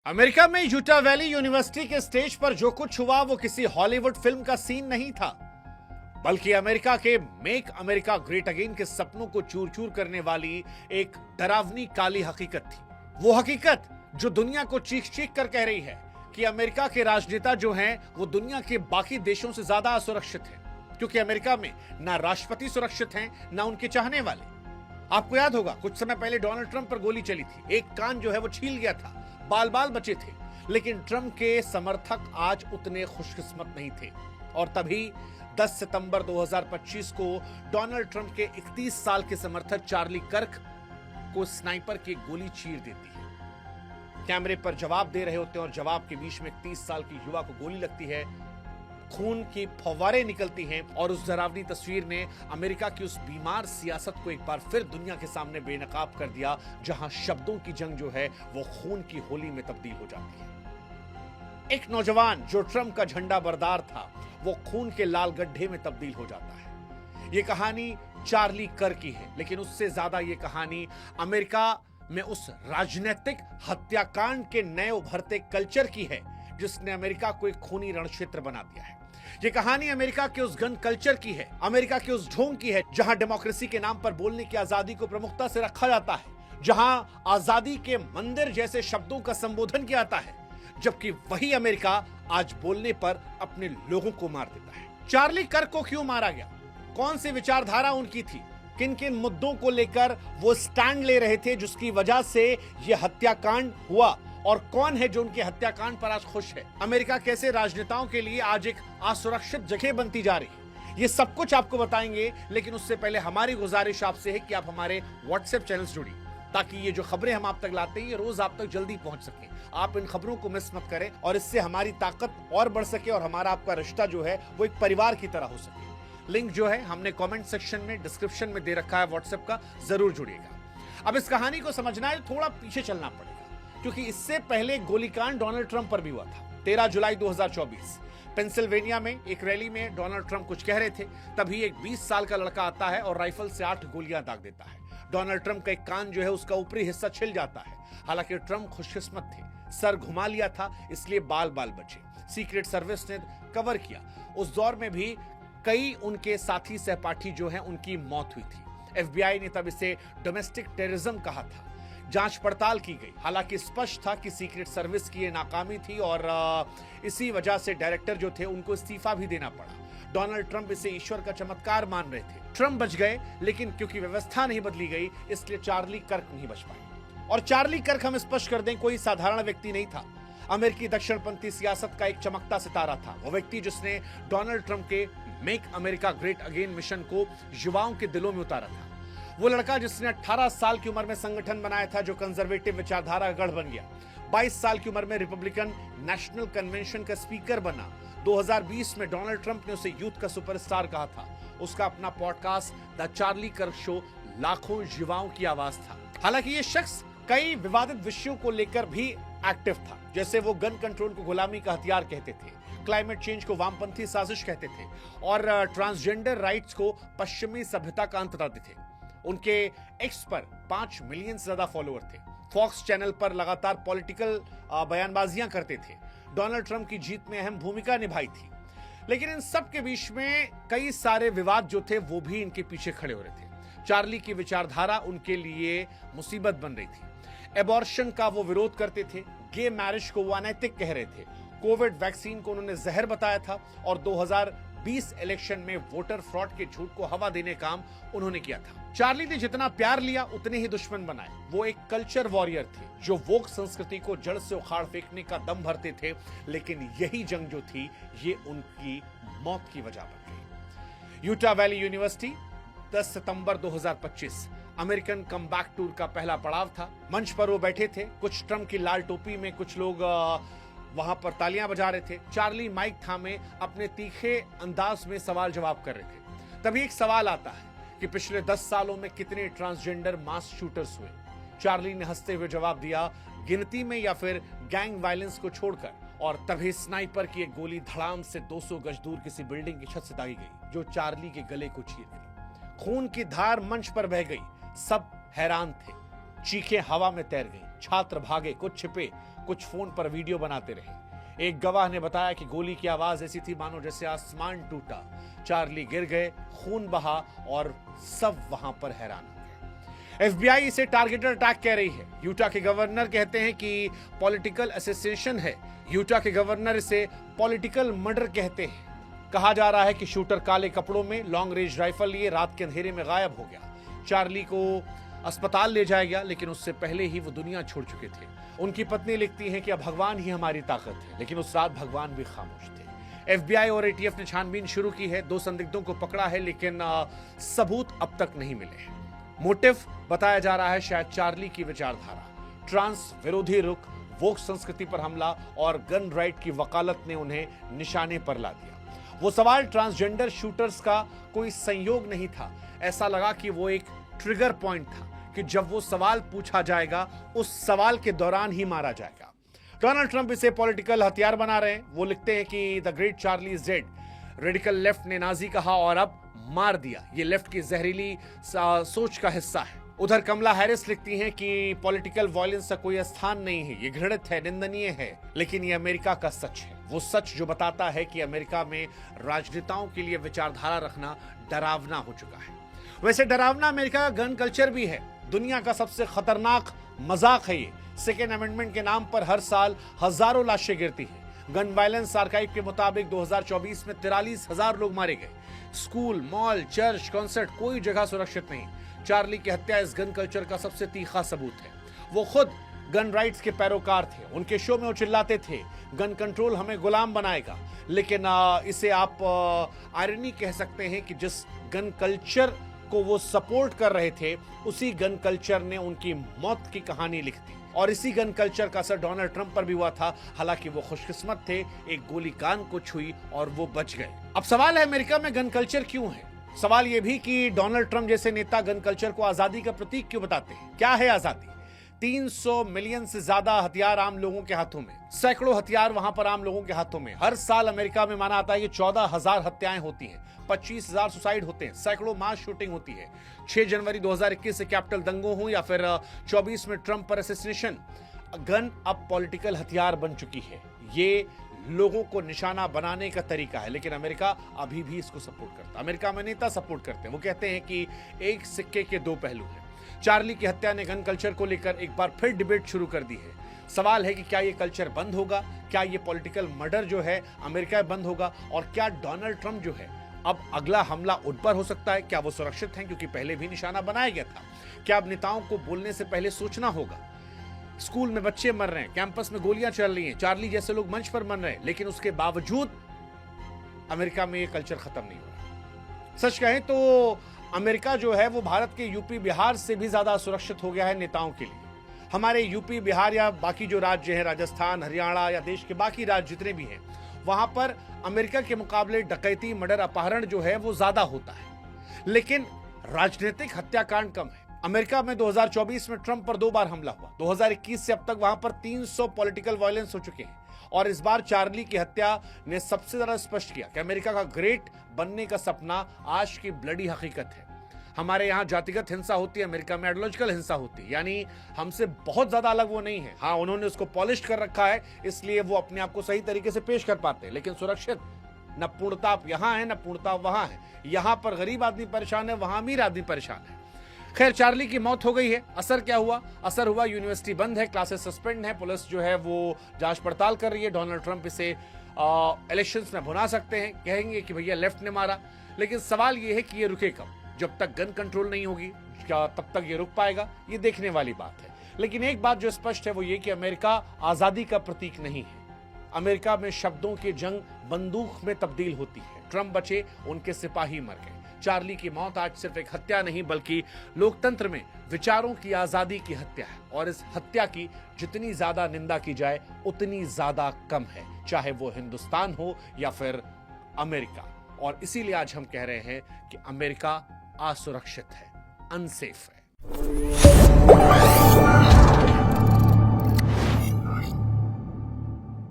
America में Utah valley university के stage पर जो कुछ हुआ वो किसी हॉलीवुड फिल्म का सीन नहीं था, बल्कि अमेरिका के मेक अमेरिका ग्रेट अगेन के सपनों को चूर चूर करने वाली एक डरावनी काली हकीकत थी। वो हकीकत जो दुनिया को चीख चीख कर कह रही है कि अमेरिका के राजनेता जो हैं वो दुनिया के बाकी देशों से ज्यादा असुरक्षित हैं, क्योंकि अमेरिका में ना राष्ट्रपति सुरक्षित हैं ना उनके चाहने वाले। आपको याद होगा कुछ समय पहले डोनाल्ड ट्रंप पर गोली चली थी, एक कान जो है वो छील गया था, बाल बाल बचे थे, लेकिन ट्रंप के समर्थक आज उतने खुशकिस्मत नहीं थे। और तभी 10 सितंबर 2025 को डोनाल्ड ट्रंप के 31 साल के समर्थक चार्ली कर्क को स्नाइपर की गोली चीर देती है। कैमरे पर जवाब दे रहे होते हैं और जवाब के बीच में 30 साल की युवा को गोली लगती है, खून की फव्वारें निकलती हैं और उस डरावनी तस्वीर ने अमेरिका की उस बीमार सियासत को एक बार फिर दुनिया के सामने बेनकाब कर दिया, जहां शब्दों की जंग जो है वो खून की होली में तब्दील हो जाती है। एक नौजवान जो ट्रंप का झंडा बरदार था वो खून के लाल गड्ढे में तब्दील हो जाता है। ये कहानी चार्ली कर्क की है, लेकिन उससे ज्यादा ये कहानी अमेरिका में उस राजनीतिक हत्याकांड के नए उभरते कल्चर की है जिसने अमेरिका को एक खूनी रणक्षेत्र बना दिया है। ये कहानी अमेरिका के उस गन कल्चर की है, अमेरिका के उस ढोंग की है जहां डेमोक्रेसी के नाम पर बोलने की आजादी को प्रमुखता से रखा जाता है, जहां आजादी के मंदिर जैसे शब्दों का संबोधन किया जाता है, जबकि वही अमेरिका आज बोलने पर अपने लोगों को मार देता है। चार्ली कर्क को क्यों मारा गया? कौन सी विचारधारा उनकी थी? किन किन मुद्दों को लेकर वो स्टैंड ले रहे थे जिसकी वजह से यह हत्याकांड हुआ? और कौन है जो उनके हत्याकांड पर आज खुश है? अमेरिका कैसे राजनेताओं के लिए आज एक असुरक्षित जगह बनती जा रही है, ये सब कुछ आपको बताएंगे। लेकिन उससे पहले हमारी गुजारिश आपसे है कि आप हमारे व्हाट्सएप चैनल से जुड़िए, ताकि ये जो खबरें हम आप तक लाते हैं ये रोज आप तक जल्दी पहुंच सके। आप इन खबरों को मिस मत करें और इससे हमारी ताकत और बढ़ सके और हमारा आपका रिश्ता जो है वो एक परिवार की तरह हो सके। लिंक जो है हमने कमेंट सेक्शन में, डिस्क्रिप्शन में दे रखा है व्हाट्सएप का, जरूर जुड़िएगा। अब इस कहानी को समझना है थोड़ा पीछे चलना पड़ेगा, क्योंकि इससे पहले गोलीकांड डोनाल्ड ट्रंप पर भी हुआ था। 13 जुलाई 2024 पेंसिल्वेनिया में एक रैली में डोनाल्ड ट्रंप कुछ कह रहे थे, तभी एक 20 साल का लड़का आता है और राइफल से 8 गोलियां दाग देता है। डोनाल्ड ट्रंप का एक कान जो है उसका ऊपरी हिस्सा छिल जाता है। हालांकि ट्रंप खुशकिस्मत थे, सर घुमा लिया था, इसलिए बाल बाल बचे। सीक्रेट सर्विस ने कवर किया। उस दौर में भी कई उनके साथी सहपाठी जो है उनकी मौत हुई थी। FBI ने तब इसे डोमेस्टिक टेररिज्म कहा था। जांच पड़ताल की गई, हालांकि स्पष्ट था कि सीक्रेट सर्विस की ये नाकामी थी और इसी वजह से डायरेक्टर जो थे उनको इस्तीफा भी देना पड़ा। डोनाल्ड ट्रंप इसे ईश्वर का चमत्कार मान रहे थे। ट्रंप बच गए, लेकिन क्योंकि व्यवस्था नहीं बदली गई इसलिए चार्ली कर्क नहीं बच पाए। और चार्ली कर्क, हम स्पष्ट कर दें, कोई साधारण व्यक्ति नहीं था। अमेरिकी दक्षिणपंथी सियासत का एक चमकता सितारा था। वो व्यक्ति जिसने डोनाल्ड ट्रंप के make America great again mission को युवाओं के दिलों में उतारा था। वो लड़का जिसने 18 साल की उम्र में संगठन बनाया था जो कंजर्वेटिव विचारधारा का गढ़ बन गया। 22 साल की उम्र में रिपब्लिकन नेशनल कन्वेंशन का स्पीकर बना। 2020 में डोनाल्ड ट्रंप ने उसे यूथ का सुपरस्टार कहा था। उसका अपना पॉडकास्ट द चार्ली कर्क शो लाखों युवाओं की आवाज था। हालांकि ये शख्स कई विवादित विषयों को लेकर भी एक्टिव था, जैसे वो गन कंट्रोल को गुलामी का हथियार कहते थे, क्लाइमेट चेंज को वामपंथी साजिश कहते थे और ट्रांसजेंडर राइट्स को पश्चिमी सभ्यता का अंत बताते थे। उनके एक्स पर 5 मिलियन से ज्यादा फॉलोअर थे। फॉक्स चैनल पर लगातार पॉलिटिकल बयानबाजियां करते थे। डोनाल्ड ट्रंप की जीत में अहम भूमिका निभाई थी। लेकिन इन सब के बीच में कई सारे विवाद जो थे वो भी इनके पीछे खड़े हो रहे थे। चार्ली की विचारधारा उनके लिए मुसीबत बन रही थी। एबॉर्शन का वो विरोध करते थे, गे मैरिज को वो अनैतिक कह रहे थे, कोविड वैक्सीन को उन्होंने जहर बताया था और 2020 इलेक्शन में वोटर फ्रॉड के झूठ को हवा देने काम उन्होंने किया था। चार्ली ने जितना प्यार लिया उतने ही दुश्मन बनाए। वो एक कल्चर वॉरियर थे जो वोक संस्कृति को जड़ से उखाड़ फेंकने का दम भरते थे, लेकिन यही जंग जो थी ये उनकी मौत की वजह बन गई। यूटा वैली यूनिवर्सिटी 10 सितंबर 2025 अमेरिकन कमबैक टूर का पहला पड़ाव था। मंच पर वो बैठे थे, कुछ ट्रंप की लाल टोपी में, कुछ लोग वहां पर तालियां बजा रहे थे। चार्ली माइक थामे अपने तीखे अंदाज में सवाल जवाब कर रहे थे। तभी एक सवाल आता है कि पिछले 10 सालों में कितने ट्रांसजेंडर मास शूटर्स हुए? चार्ली ने हंसते हुए जवाब दिया, गिनती में या फिर गैंग वायलेंस को छोड़कर। और तभी स्नाइपर की एक गोली धड़ाम से 200 गज दूर किसी बिल्डिंग की छत से दागी गई, जो चार्ली के गले को चीर गई। खून की धार मंच पर बह गई। सब हैरान थे। चीखें हवा में तैर गईं, छात्र भागे, कुछ छिपे, कुछ फोन पर वीडियो बनाते रहे। एक गवाह ने बताया कि गोली की आवाज ऐसी थी मानो जैसे आसमान टूटा। चार्ली गिर गए, खून बहा और सब वहां पर हैरान हो गए। एफबीआई इसे टारगेटेड अटैक कह रही है। यूटा के गवर्नर कहते हैं कि पॉलिटिकल असोसिएशन है। यूटा के गवर्नर इसे पॉलिटिकल मर्डर कहते हैं। कहा जा रहा है कि शूटर काले कपड़ों में लॉन्ग रेंज राइफल लिए रात के अंधेरे में गायब हो गया। चार्ली को अस्पताल ले जाया गया, लेकिन उससे पहले ही वो दुनिया छोड़ चुके थे। उनकी पत्नी लिखती है कि अब भगवान ही हमारी ताकत है, लेकिन उस रात भगवान भी खामोश थे। एफबीआई और एटीएफ ने छानबीन शुरू की है। 2 संदिग्धों को पकड़ा है, लेकिन सबूत अब तक नहीं मिले हैं। मोटिव बताया जा रहा है शायद चार्ली की विचारधारा, ट्रांस विरोधी रुख, वोक संस्कृति पर हमला और गन राइट की वकालत ने उन्हें निशाने पर ला दिया। वो सवाल ट्रांसजेंडर शूटर्स का कोई संयोग नहीं था। ऐसा लगा कि वो एक ट्रिगर पॉइंट था कि जब वो सवाल पूछा जाएगा उस सवाल के दौरान ही मारा जाएगा। डोनाल्ड ट्रंप इसे पॉलिटिकल हथियार बना रहे हैं। वो लिखते हैं कि the great Charlie is dead. Radical left ने नाजी कहा और अब मार दिया। ये लेफ्ट की जहरीली सोच का हिस्सा है। उधर कमला हैरिस लिखती हैं कि पॉलिटिकल वायलेंस का कोई स्थान नहीं है, ये घृणित है, निंदनीय है, लेकिन ये अमेरिका का सच है। वो सच जो बताता है कि अमेरिका में राजनेताओं के लिए विचारधारा रखना डरावना हो चुका है। वैसे डरावना अमेरिका का गन कल्चर भी है। दुनिया का सबसे खतरनाक मजाक है ये। सेकेंड अमेंडमेंट के नाम पर हर साल हजारों लाशें गिरती हैं। गन वायलेंस आर्काइव के मुताबिक 2024 में 43,000 लोग मारे गए। स्कूल, मॉल, चर्च, कॉन्सर्ट, कोई जगह सुरक्षित नहीं। चार्ली की हत्या इस गन कल्चर का सबसे तीखा सबूत है। वो खुद गन राइट्स के पैरोकार थे। उनके शो में वो चिल्लाते थे गन कंट्रोल हमें गुलाम बनाएगा, लेकिन इसे आप आयरनी कह सकते हैं कि जिस गन कल्चर को वो सपोर्ट कर रहे थे उसी गन कल्चर ने उनकी मौत की कहानी लिख दी। और इसी गन कल्चर का असर डोनाल्ड ट्रंप पर भी हुआ था। हालांकि वो खुशकिस्मत थे, एक गोली कान को छुई और वो बच गए। अब सवाल है अमेरिका में गन कल्चर क्यों है। सवाल यह भी कि डोनाल्ड ट्रंप जैसे नेता गन कल्चर को आजादी का प्रतीक क्यों बताते हैं। क्या है आजादी? 300 मिलियन से ज्यादा हथियार आम लोगों के हाथों में, सैकड़ों हथियार वहां पर आम लोगों के हाथों में। हर साल अमेरिका में माना आता है कि 14,000 हत्याएं होती हैं, 25,000 सुसाइड होते हैं, सैकड़ों मास शूटिंग होती है। 6 जनवरी 2021 से कैपिटल दंगों हो या फिर 24 में ट्रंप पर असैसिनेशन, गन अब पॉलिटिकल हथियार बन चुकी है। ये लोगों को निशाना बनाने का तरीका है, लेकिन अमेरिका अभी भी इसको सपोर्ट करता है। अमेरिका में नेता सपोर्ट करते हैं। वो कहते हैं कि एक सिक्के के 2 पहलू हैं। चार्ली की हत्या ने गन कल्चर को लेकर एक बार फिर डिबेट शुरू कर दी है। सवाल है कि क्या ये कल्चर बंद होगा, क्या ये पॉलिटिकल मर्डर जो है अमेरिका में बंद होगा, और क्या डोनाल्ड ट्रंप जो है अब अगला हमला उन पर हो सकता है। क्या वो सुरक्षित हैं, क्योंकि पहले भी निशाना बनाया गया था। क्या अब नेताओं को बोलने से पहले सोचना होगा। स्कूल में बच्चे मर रहे हैं, कैंपस में गोलियां चल रही हैं, चार्ली जैसे लोग मंच पर मर रहे हैं, लेकिन उसके बावजूद अमेरिका में ये कल्चर खत्म नहीं हो रहा। सच कहें तो अमेरिका जो है वो भारत के यूपी बिहार से भी ज्यादा सुरक्षित हो गया है नेताओं के लिए। हमारे यूपी बिहार या बाकी जो राज्य हैं, राजस्थान, हरियाणा या देश के बाकी राज्य जितने भी हैं, वहां पर अमेरिका के मुकाबले डकैती, मर्डर, अपहरण जो है वो ज्यादा होता है, लेकिन राजनीतिक हत्याकांड कम है। अमेरिका में 2024 में ट्रंप पर 2 बार हमला हुआ। 2021 से अब तक वहां पर 300 पॉलिटिकल वायलेंस हो चुके हैं। और इस बार चार्ली की हत्या ने सबसे ज्यादा स्पष्ट किया कि अमेरिका का ग्रेट बनने का सपना आज की ब्लडी हकीकत है। हमारे यहाँ जातिगत हिंसा होती है, अमेरिका में आइडियोलॉजिकल हिंसा होती है, यानी हमसे बहुत ज्यादा अलग वो नहीं है। हाँ, उन्होंने उसको पॉलिश कर रखा है, इसलिए वो अपने आप को सही तरीके से पेश कर पाते हैं, लेकिन सुरक्षित न पूर्णता यहाँ है न पूर्णता वहां है। यहाँ पर गरीब आदमी परेशान है, वहां अमीर आदमी परेशान है। खैर, चार्ली की मौत हो गई है। असर क्या हुआ? असर हुआ यूनिवर्सिटी बंद है, क्लासेस सस्पेंड है, पुलिस जो है वो जांच पड़ताल कर रही है। डोनाल्ड ट्रंप इसे इलेक्शंस में भुना सकते हैं, कहेंगे कि भैया लेफ्ट ने मारा, लेकिन सवाल ये है कि ये रुके कब। जब तक गन कंट्रोल नहीं होगी क्या तब तक ये रुक पाएगा? ये देखने वाली बात है। लेकिन एक बात जो स्पष्ट है वो ये कि अमेरिका आजादी का प्रतीक नहीं है। अमेरिका में शब्दों की जंग बंदूक में तब्दील होती है। ट्रंप बचे, उनके सिपाही मर गए। चार्ली की मौत आज सिर्फ एक हत्या नहीं, बल्कि लोकतंत्र में विचारों की आजादी की हत्या है। और इस हत्या की जितनी ज्यादा निंदा की जाए उतनी ज्यादा कम है, चाहे वो हिंदुस्तान हो या फिर अमेरिका। और इसीलिए आज हम कह रहे हैं कि अमेरिका असुरक्षित है, अनसेफ है।